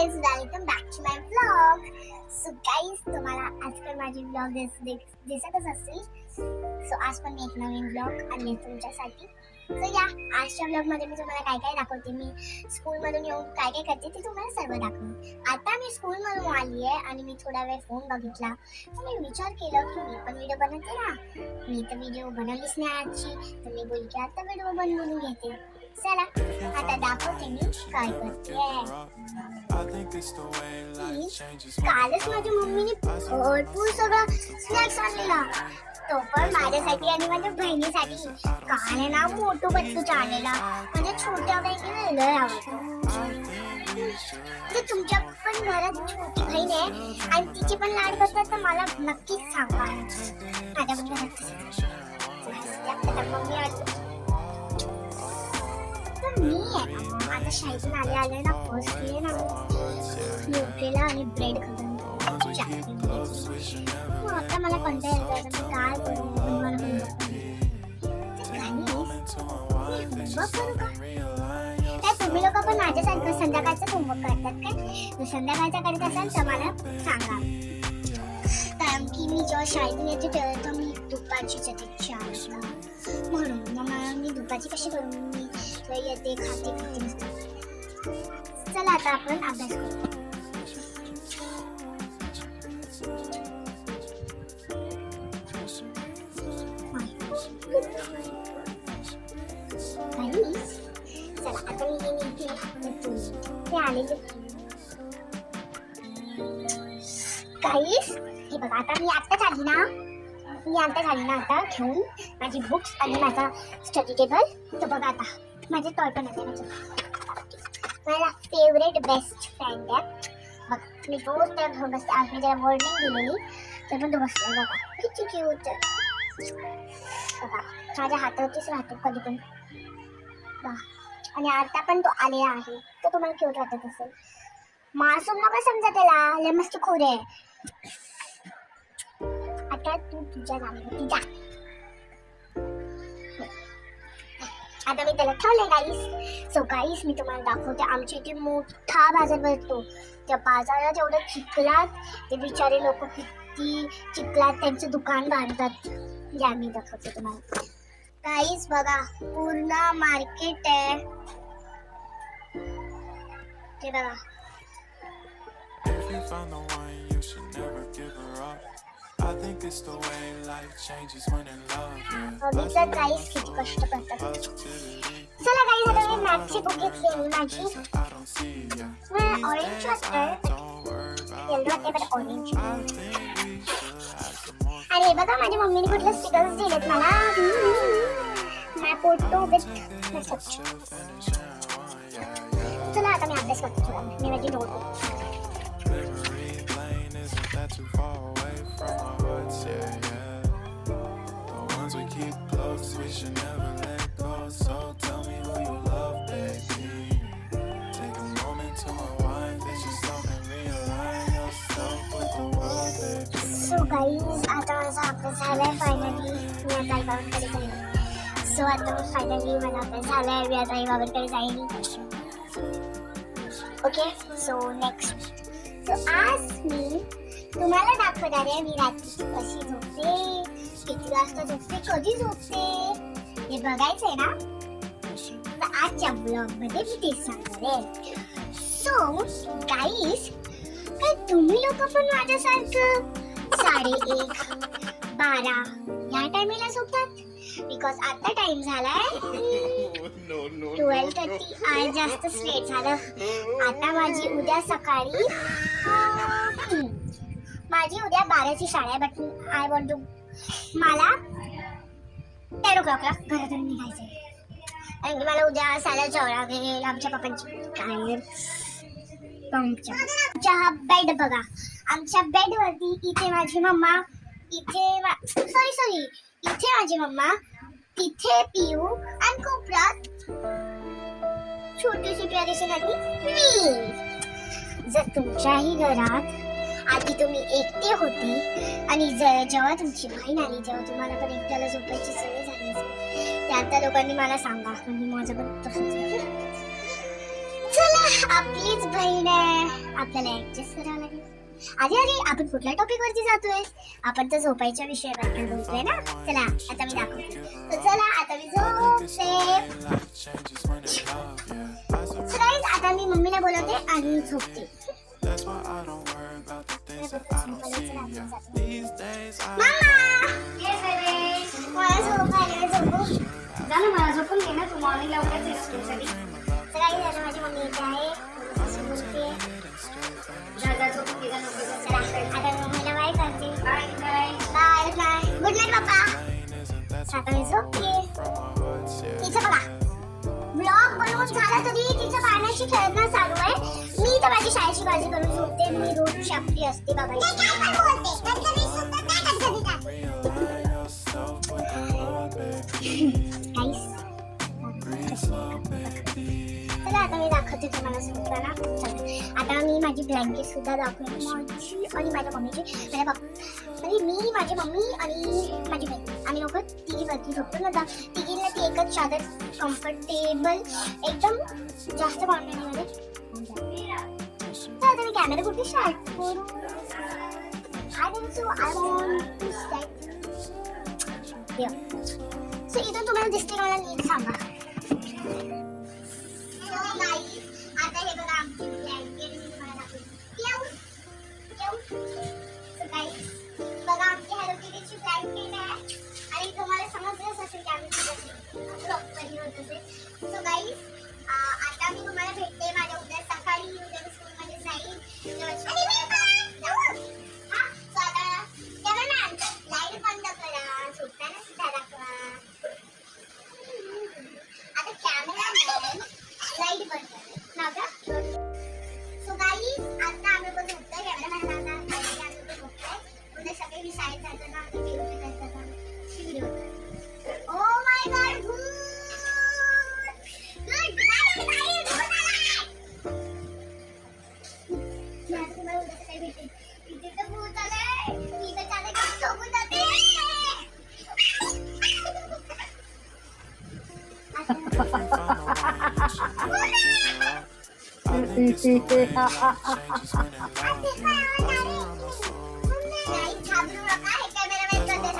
guys, welcome back to my vlog. So guys, तुम्हाला आजकाल माझे vlog दिसतच असतील. So आज पण मी एक नवीन vlog आणले तुमच्यासाठी. So या आजच्या vlog मध्ये मी तुम्हाला काय काय दाखवते, मी स्कूल मधून येऊन काय काय करते ते तुम्हाला सर्व दाखवते. आता मी स्कूल मधून आली आहे आणि मी थोडा वेळ फोन बघितला. तर मी विचार केला की मी पण व्हिडिओ बनवते ना. मी तर व्हिडिओ बनवलीच नाही आजची, तर मी बोलली की आता व्हिडिओ बनवून घेते. चला आता दाखवते मी काय करते. कालच माझ्या मम्मीने भरपूर सगळं स्नॅक्स आणलेला, तो पण माझ्यासाठी आणि माझ्या बहिणीसाठी. काल ना मोठू बच्चूचा आणलेला, म्हणजे छोट्या बहिणीला लय आवडतं. तर तुमच्या पण घरात छोटी बहीण आहे आणि तिचे पण लाड करतात तर मला नक्कीच सांगा. माझ्या पण घरात मम्मी आली तर मी आता शाळेतून आले ना फर्स्ट डे ना मी उठलेला आणि ब्रेड खाल्ला. आता मला कंटाळा येतो, मी काय करू बनवायला तुम्ही लोक पण माझ्यासारखं संध्याकाळचं होमवर्क करतात काय? संध्याकाळचा करत असाल तर मला सांगा, कारण की मी जेव्हा शाळेतून येते तेव्हा मी दुपारचीच येते 4 वाजता, म्हणून मग मी दुपारची कशी करू, मी येते खाते. चला आता आपण अभ्यास करू. चला आता मी आलेले काहीच हे बघा. आता मी आत्ताच आली ना आता घेऊन माझी बुक्स आणि माझा स्टडी टेबल. तर बघा आता माझे टॉय पण आहे, माझा फेवरेट बेस्ट फ्रेंड आहे. बघ मी रोज त्या घेऊन बसते. आज मी जरा वॉर्निंग दिलेली तर पण तो बसला. बघा किती क्यूट. बघा माझ्या हातावरतीच राहतो कधी पण. आणि आता पण तो आलेला आहे तर तुम्हाला क्यूट वाटत असेल. मासूम नका समजा त्याला, लय मस्त खोर आहे. आता तू तुझ्या जागेवरती जा. आता मी त्याला ठेवलंय गाईस. सो गाईस मी तुम्हाला दाखवते, आमच्या इथे मोठा बाजार भरतो. त्या बाजारात एवढं चिखलात ते बिचारे लोक किती चिखलात त्यांचं दुकान बांधतात. या मी दाखवते तुम्हाला. गाईस बघा पूर्ण मार्केट आहे ते बघा. बघितलं गाईस किती कष्ट करतात. चला गाईस आता मी मॅथची बुक घेतली माझी. ऑरेंज वाटतंय, येल्लो वाटतंय पण ऑरेंज. अरे बघा माझ्या मम्मीने कुठले स्टिकर्स दिलेत मला. मैं फोटो विथ चला आता मी अभ्यास करते थोडा. मी माझी नोटबुक सो गाईज आता माझा अभ्यास झालाय फायनली. मी आता आईबाबांकडे जाईल. सो आता मी फायनली माझा अभ्यास झालाय, मी आता आईबाबांकडे जाईल. Okay so next. सो आज मी तुम्हाला दाखवणार आहे मी रात्री कशी झोपते, किती वाजता झोपते, कधी झोपते हे बघायचंय ना. तर आजच्या ब्लॉग मध्ये मी तेच सांगणार आहे. सो गाईज काय तुम्ही लोक पण माझ्यासारखं 1:30-12 या टायमेला झोपतात? बिकॉज आता टाइम झालाय 12:30. आज जास्त लेट झालं. आता माझी उद्या सकाळी माझी उद्या 12ची शाळा आहे. बट आय वॉन्ट टू मला 10 o'clockला घरातून निघायचं आहे. आणि मला उद्या सॅलड जेवायला लागेल. आमच्या पप्पांची काय आमच्या हा बेड बघा. आमच्या बेडवरती इथे माझी मम्मा, इथे सॉरी इथे माझी मम्मा, तिथे पिऊ आणि कोपऱ्यात छोटीशी प्यारीशी नाती मी. जर तुमच्याही घरात आधी तुम्ही एकटे होते आणि जेव्हा तुमची बहीण आली, जेव्हा तुम्हाला पण एकट्याला झोपायची सवय झाली असेल, त्या लोकांनी मला सांगा, म्हणजे माझं पण तसंच आहे. चला आपलीच बहीण आहे, आपल्याला ऍडजस्ट करावं लागेल. अरे आपण कुठल्या टॉपिक वरती जातोय? आपण तर झोपायच्या विषयाबद्दल बोलतोय ना. चला आता मी दाखवते. तर चला आता मी झोपते. So guys, आता मी मम्मीला बोलवते आणि झोपते. मला झोपून घे ना तू मॉर्निंगला उठायचं स्कूलसाठी. तर guys, आता माझी मम्मी इथे आहे. अशी बोलते. जा झोपून घे जा नको चला आता मी मम्मीला बाय करते. Bye bye. Bye bye. Good night पप्पा. आता मी झोपते. तिचं बघा ब्लॉग बनवून झाला तरी तिचं पाण्याची खेळणं चालू आहे. मी तर माझी शाळेची काळजी करून झोपते. मी रोज शापली असते बाबा. चला आता मी दाखवते तुम्हाला झोपताना. चला आता मी माझी ब्लँकेट सुद्धा दाखवते. माझी आणि माझ्या मम्मीची माझ्या पप्पा म्हणजे मी माझी मम्मी आणि माझी बहीण आम्ही लोक तिघी वरती झोपतो ना. तिघींना ती एकच चादर कम्फर्टेबल एकदम जास्त क्वांटिटीमध्ये. तर आता मी कॅमेरा कुठे स्टार्ट करू? I think so I want to start here. So इथून तुम्हाला दिसते का मला नीट सांगा. आता हे बघा आमची ब्लँकेट मी तुम्हाला दाखवते. सो गाईस बघा आमची हॅलो किटीची ब्लँकेट आहे आणि तुम्हाला समजलंच असेल की आम्ही प्रॉपरली होत असेल. सो गाईस आता मी तुम्हाला भेटते माझ्या उद्या सकाळी. उद्या मी स्कूलमध्ये जाईल. हा सो आता कॅमेरामॅन लाईट बंद करा. झोपताना सुद्धा दाखवा. आता कॅमेरामॅन लाईट बंद करा ना का. सो गाईस आता आम्ही पण झोपतोय. कॅमेरामॅन आता आम्ही पण झोपतोय. उद्या सकाळी मी शाळेत जाताना आम्ही व्हिडिओ करताना video. Oh my God good night guys. मी आता तुम्हाला उद्या सकाळी भेटेन. इथे तर भूत आलंय. मी तर चालत झोपून जाते. घाबरू नका. हे कॅमेरामॅन करते.